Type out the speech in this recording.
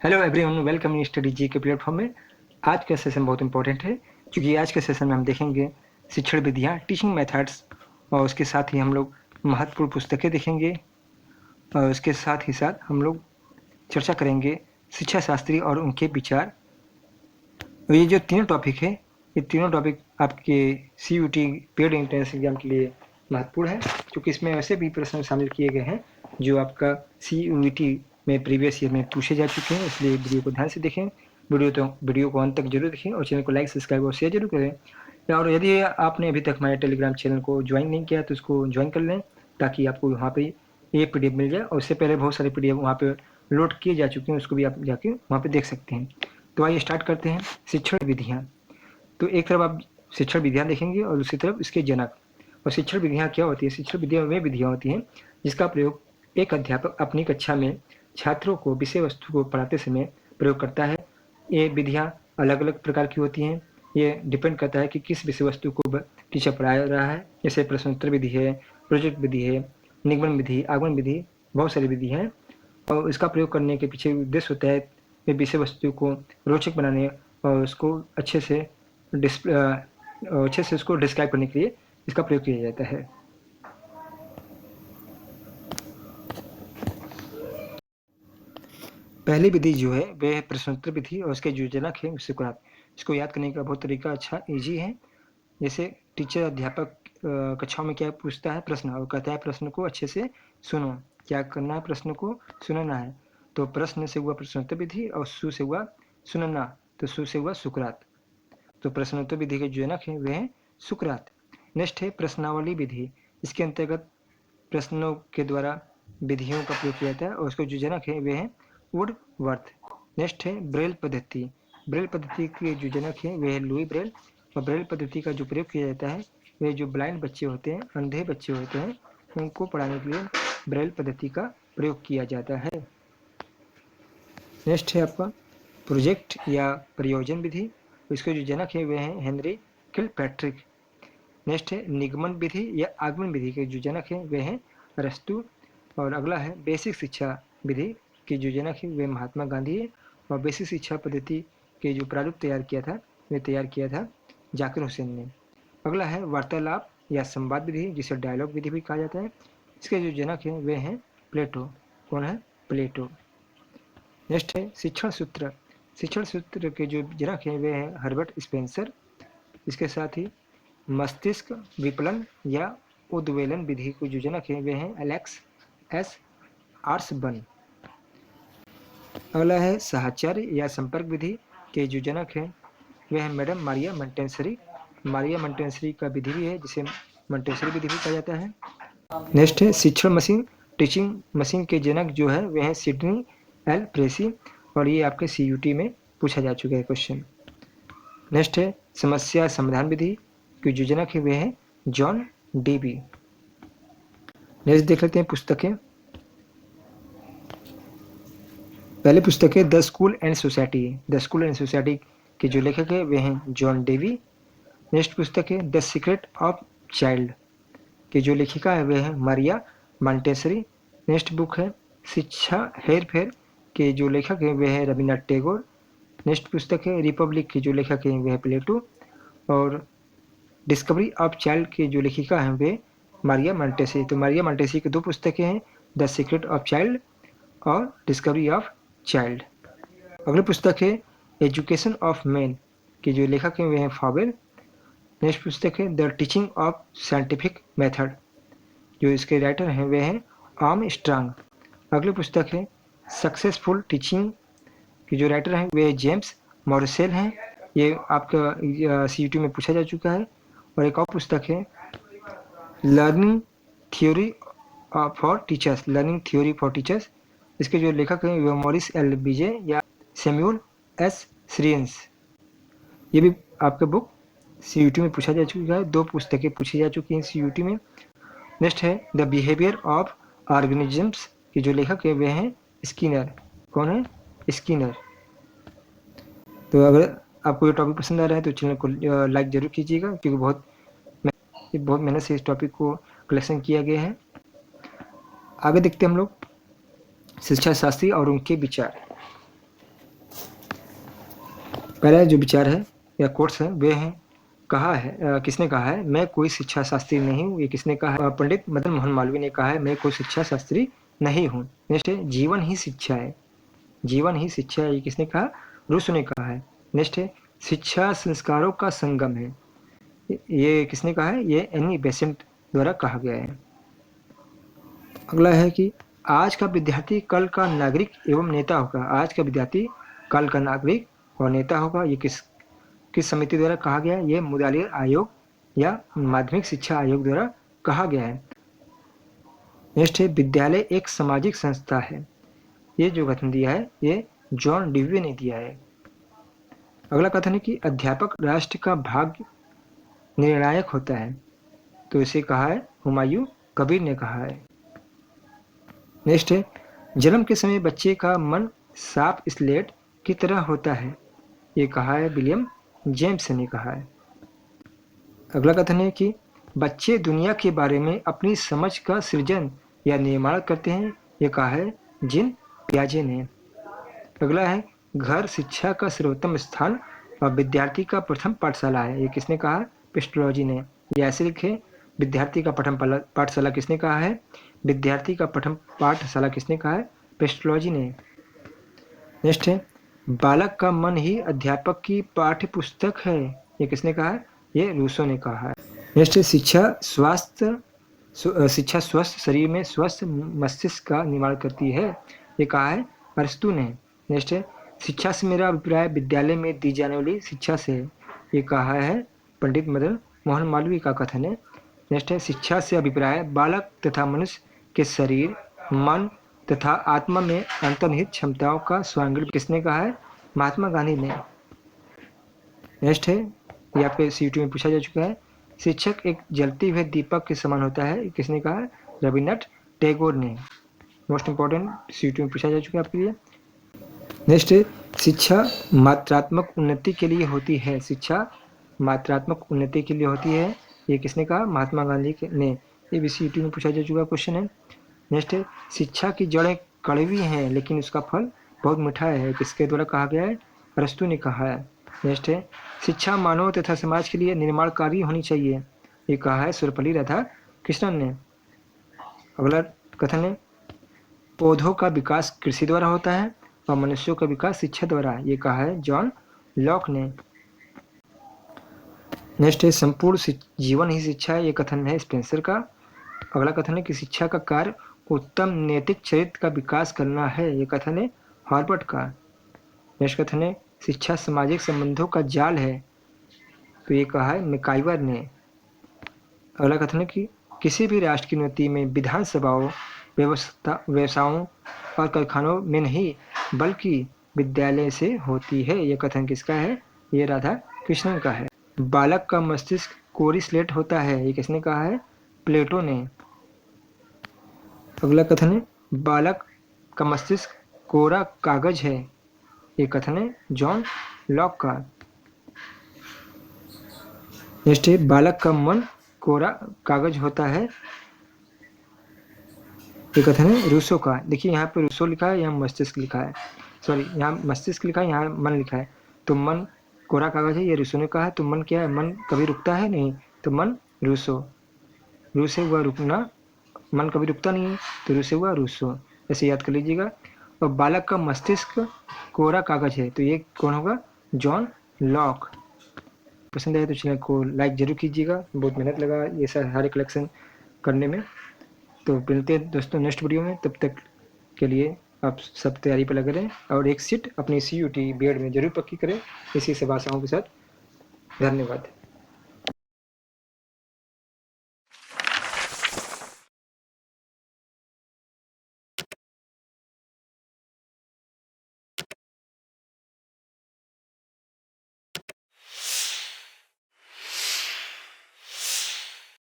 Hello everyone, welcome in study G K platform में। आज का सेशन बहुत इंपॉर्टेंट है क्योंकि आज के सेशन में हम देखेंगे शिक्षण विधियाँ, टीचिंग मेथड्स, और उसके साथ ही हम लोग महत्वपूर्ण पुस्तकें देखेंगे और उसके साथ ही साथ हम लोग चर्चा करेंगे शिक्षा शास्त्री और उनके विचार। और ये जो तीनों टॉपिक है, ये तीनों टॉपिक आपके CUT पेड एंट्रेंस एग्जाम के लिए महत्वपूर्ण है क्योंकि इसमें ऐसे भी प्रश्न शामिल किए गए हैं जो आपका CUT में प्रीवियस ईयर में पूछे जा चुके हैं। इसलिए वीडियो को ध्यान से देखें, वीडियो को अंत तक जरूर देखें और चैनल को लाइक, सब्सक्राइब और शेयर जरूर करें। और यदि आपने अभी तक हमारे टेलीग्राम चैनल को ज्वाइन नहीं किया तो उसको ज्वाइन कर लें ताकि आपको वहाँ पे ये PDF मिल जाए। और उससे पहले बहुत सारे PDF वहाँ पे लोड किए जा चुके हैं, उसको भी आप जाके वहाँ पे देख सकते हैं। तो आइए स्टार्ट करते हैं। शिक्षण विधियाँ, तो एक तरफ आप शिक्षण विधियाँ देखेंगे और दूसरी तरफ इसके जनक। और शिक्षण विधियाँ क्या होती है? शिक्षण विधियाँ वे विधियाँ होती हैं जिसका प्रयोग एक अध्यापक अपनी कक्षा में छात्रों को विषय वस्तु को पढ़ाते समय प्रयोग करता है। ये विधियाँ अलग अलग प्रकार की होती हैं, ये डिपेंड करता है कि किस विषय वस्तु को टीचर पढ़ा रहा है। जैसे प्रश्नोत्तर विधि है, प्रोजेक्ट विधि है, निगमन विधि, आगमन विधि, बहुत सारी विधि हैं। और इसका प्रयोग करने के पीछे उद्देश्य होता है विषय वस्तु को रोचक बनाने और उसको अच्छे से उसको डिस्क्राइब करने के लिए इसका प्रयोग किया जाता है। पहली विधि जो है वह है प्रश्नोत्तर विधि और उसके जो जनक है सुकरात। इसको याद करने का बहुत तरीका अच्छा ईजी है। जैसे टीचर अध्यापक कक्षाओं में क्या पूछता है प्रश्न, और कहता है प्रश्न को अच्छे से सुनो। क्या करना है? प्रश्न को सुनना है। तो प्रश्न से हुआ प्रश्नोत्तर विधि और सु से हुआ सुनना, तो सु से हुआ सुकरात। तो प्रश्नोत्तर विधि के जो जनक है वे हैं सुकरात। नेक्स्ट है प्रश्नावली विधि। इसके अंतर्गत प्रश्नों के द्वारा विधियों का प्रयोग किया जाता है और उसके जो जनक है वे हैं वुडवर्थ। नेक्स्ट है ब्रेल पद्धति। ब्रेल पद्धति के जो जनक है वे है लुई ब्रेल। और ब्रेल पद्धति का जो प्रयोग किया जाता है वे जो ब्लाइंड बच्चे होते हैं, अंधे बच्चे होते हैं, उनको पढ़ाने के लिए ब्रेल पद्धति का प्रयोग किया जाता है। नेक्स्ट है आपका प्रोजेक्ट या प्रयोजन विधि। इसके जो जनक है वे हैं हेनरी किलपैट्रिक। नेक्स्ट है निगमन विधि या आगमन विधि के जो जनक है वे हैं अरस्तु। और अगला है बेसिक शिक्षा विधि के जो जनक है वे महात्मा गांधी है। और बेसिक शिक्षा पद्धति के जो प्रारूप तैयार किया था वे तैयार किया था जाकिर हुसैन ने। अगला है वार्तालाप या संवाद विधि, जिसे डायलॉग विधि भी कहा जाता है। इसके जो जनक है वे हैं प्लेटो। कौन है? प्लेटो। नेक्स्ट है शिक्षण सूत्र। शिक्षण सूत्र के जो जनक हैं वे हैं हर्बर्ट स्पेंसर। इसके साथ ही मस्तिष्क विपलन या उद्वेलन विधि को जो जनक है वे हैं एलेक्स एस आर्सबर्न। अगला है साहचर्य या संपर्क विधि के जो जनक हैं वे हैं madam Maria Montessori. Maria Montessori का विधि भी है जिसे मंटेसरी विधि भी कहा जाता है। नेक्स्ट है शिक्षण मशीन। टीचिंग मशीन के जनक जो है वे हैं सिडनी एल प्रेसी। और ये आपके CUT में पूछा जा चुका है क्वेश्चन। नेक्स्ट है समस्या समाधान विधि के जो जनक है वे हैं जॉन डीबी। नेक्स्ट देख लेते हैं पुस्तकें। पहली पुस्तक है the school and society. The school and society के जो लेखक है वे हैं जॉन डेवी। नेक्स्ट पुस्तक है द सीक्रेट ऑफ चाइल्ड के जो लेखिका है वे हैं मारिया मॉन्टेसरी। नेक्स्ट बुक है शिक्षा हेर फेर के जो लेखक हैं वे हैं रविन्द्रनाथ टैगोर। नेक्स्ट पुस्तक है रिपब्लिक के जो लेखक हैं वे हैं प्लेटो। और डिस्कवरी ऑफ चाइल्ड के जो लेखिका हैं वे मारिया मॉन्टेसरी। तो मारिया मॉन्टेसरी की दो पुस्तकें हैं, द सीक्रेट ऑफ चाइल्ड और डिस्कवरी ऑफ चाइल्ड। अगली पुस्तक है एजुकेशन ऑफ मैन के जो लेखक हैं वे हैं फावेल। नेक्स्ट पुस्तक है the teaching of scientific method, जो इसके राइटर हैं वे हैं आर्म स्ट्रांग। अगली पुस्तक है सक्सेसफुल टीचिंग के जो राइटर हैं वे जेम्स मॉरिसेल हैं। ये आपका CUT में पूछा जा चुका है। और एक और पुस्तक है learning theory for teachers. Learning theory for teachers, इसके जो लेखक हैं वे मॉरिस एल बीजे या सैमुअल एस श्रियंस। ये भी आपका बुक CUT में पूछा जा चुका है। दो पुस्तकें पूछी जा चुकी हैं CUT में। नेक्स्ट है द बिहेवियर ऑफ ऑर्गेनिजम्स के जो लेखक है वे हैं स्किनर। कौन है? स्किनर। तो अगर आपको ये टॉपिक पसंद आ रहा है तो चैनल को लाइक जरूर कीजिएगा क्योंकि बहुत मेहनत से इस टॉपिक को कलेक्शन किया गया है। आगे देखते हैं हम लोग शिक्षा शास्त्री और उनके विचार। पहला जो विचार है या कोट्स है वे हैं, कहा है किसने कहा है, मैं कोई शिक्षा शास्त्री नहीं हूँ। ये किसने कहा है, पंडित मदन मोहन मालवीय ने कहा है, मैं कोई शिक्षा शास्त्री नहीं हूँ। नेक्स्ट है, जीवन ही शिक्षा है। जीवन ही शिक्षा है, ये किसने कहा, रूसो ने कहा है। नेक्स्ट है, शिक्षा संस्कारों का संगम है। ये किसने कहा है, ये एनी बेसेंट द्वारा कहा गया है। अगला है कि आज का विद्यार्थी कल का नागरिक एवं नेता होगा। आज का विद्यार्थी कल का नागरिक और नेता होगा। ये किस समिति द्वारा कहा गया है, ये मुदालिर आयोग या माध्यमिक शिक्षा आयोग द्वारा कहा गया है। नेक्स्ट है, विद्यालय एक सामाजिक संस्था है। ये जो कथन दिया है ये जॉन डेवी ने दिया है। अगला कथन है कि अध्यापक राष्ट्र का भाग्य निर्णायक होता है। तो इसे कहा है हुमायूं कबीर ने कहा है। नेक्स्ट है, जन्म के समय बच्चे का मन साफ स्लेट की तरह होता है। ये कहा है विलियम जेम्स ने कहा है। अगला कथन है कि बच्चे दुनिया के बारे में अपनी समझ का सृजन या निर्माण करते हैं। ये कहा है जीन पियाजे ने। अगला है, घर शिक्षा का सर्वोत्तम स्थान और विद्यार्थी का प्रथम पाठशाला है। ये किसने कहा, पेस्ट्रोलॉजी ने। ये ऐसे लिखे, विद्यार्थी का प्रथम पाठशाला किसने कहा है, विद्यार्थी का प्रथम पाठशाला किसने कहा है, पेस्ट्रोलॉजी ने। नेक्स्ट है, बालक का मन ही अध्यापक की पाठ्य पुस्तक है। ये किसने कहा है, ये रूसो ने कहा है। नेक्स्ट है, शिक्षा स्वस्थ शरीर में स्वस्थ मस्तिष्क का निर्माण करती है। ये कहा है अरस्तु ने। नेक्स्ट है, शिक्षा से मेरा अभिप्राय विद्यालय में दी जाने वाली शिक्षा से है। ये कहा है पंडित मदन मोहन मालवीय का कथन है। नेक्स्ट है, शिक्षा से अभिप्राय बालक तथा मनुष्य के शरीर, मन तथा आत्मा में अंतर्निहित क्षमताओं का स्वांगीण। किसने कहा है, महात्मा गांधी ने। नेक्स्ट है, ये आपके सीटी में पूछा जा चुका है, शिक्षक एक जलते हुए दीपक के समान होता है। किसने कहा है, रविन्द्रनाथ टैगोर ने। मोस्ट इंपॉर्टेंट सीटी में पूछा जा चुका है आपके लिए। नेक्स्ट है, शिक्षा मात्रात्मक उन्नति के लिए होती है। शिक्षा मात्रात्मक उन्नति के लिए होती है। ये किसने कहा, महात्मा गांधी ने। ये भी सीटी में पूछा जा चुका क्वेश्चन है। नेक्स्ट है, शिक्षा की जड़ें कड़वी हैं लेकिन उसका फल बहुत मीठा है। किसके द्वारा कहा गया है, अरस्तु ने कहा है। नेक्स्ट है, शिक्षा मानव तथा समाज के लिए निर्माणकारी होनी चाहिए। ये कहा है सर्वपल्ली राधाकृष्णन ने। अगला कथन है, पौधों का विकास कृषि द्वारा होता है और मनुष्यों का विकास शिक्षा द्वारा। ये कहा है जॉन लॉक ने। नेक्स्ट है, संपूर्ण जीवन ही शिक्षा है। ये कथन है स्पेंसर का। अगला कथन है कि शिक्षा का कार्य उत्तम नैतिक चरित्र का विकास करना है। ये कथन है हार्वर्ड का। नेक्स्ट कथन है, शिक्षा सामाजिक संबंधों का जाल है। तो ये कहा है मैकाइवर ने। अगला कथन है कि किसी भी राष्ट्र की उन्नति में विधानसभाओं, व्यवसायों और कारखानों में नहीं बल्कि विद्यालय से होती है। यह कथन किसका है, ये राधा कृष्णन का है। बालक का मस्तिष्क कोरी स्लेट होता है। ये किसने कहा है, प्लेटो ने। अगला कथन है, बालक का मस्तिष्क कोरा कागज है। ये कथन है जॉन लॉक का। नेक्स्ट है, बालक का मन कोरा कागज होता है। ये कथन है रूसो का। देखिए यहाँ पे रूसो लिखा है, यहाँ मस्तिष्क लिखा है, सॉरी यहाँ मस्तिष्क लिखा है, यहाँ मन लिखा है। तो मन कोरा कागज है, ये रूसो ने कहा है। तो मन क्या है, मन कभी रुकता है नहीं, तो मन रूसो। रूसे हुआ रुकना, मन कभी रुकता नहीं है, तो रूसे हुआ रूसो। ऐसे याद कर लीजिएगा। और बालक का मस्तिष्क कोरा कागज है, तो ये कौन होगा, जॉन लॉक। पसंद आए तो चैनल को लाइक जरूर कीजिएगा। बहुत मेहनत लगा ये सारे कलेक्शन करने में। तो मिलते हैं दोस्तों नेक्स्ट वीडियो में। तब तक के लिए आप सब तैयारी पर लगे रहें और एक सीट अपनी CUT बीएड में जरूर पक्की करें इसी से आशाओं के साथ। धन्यवाद।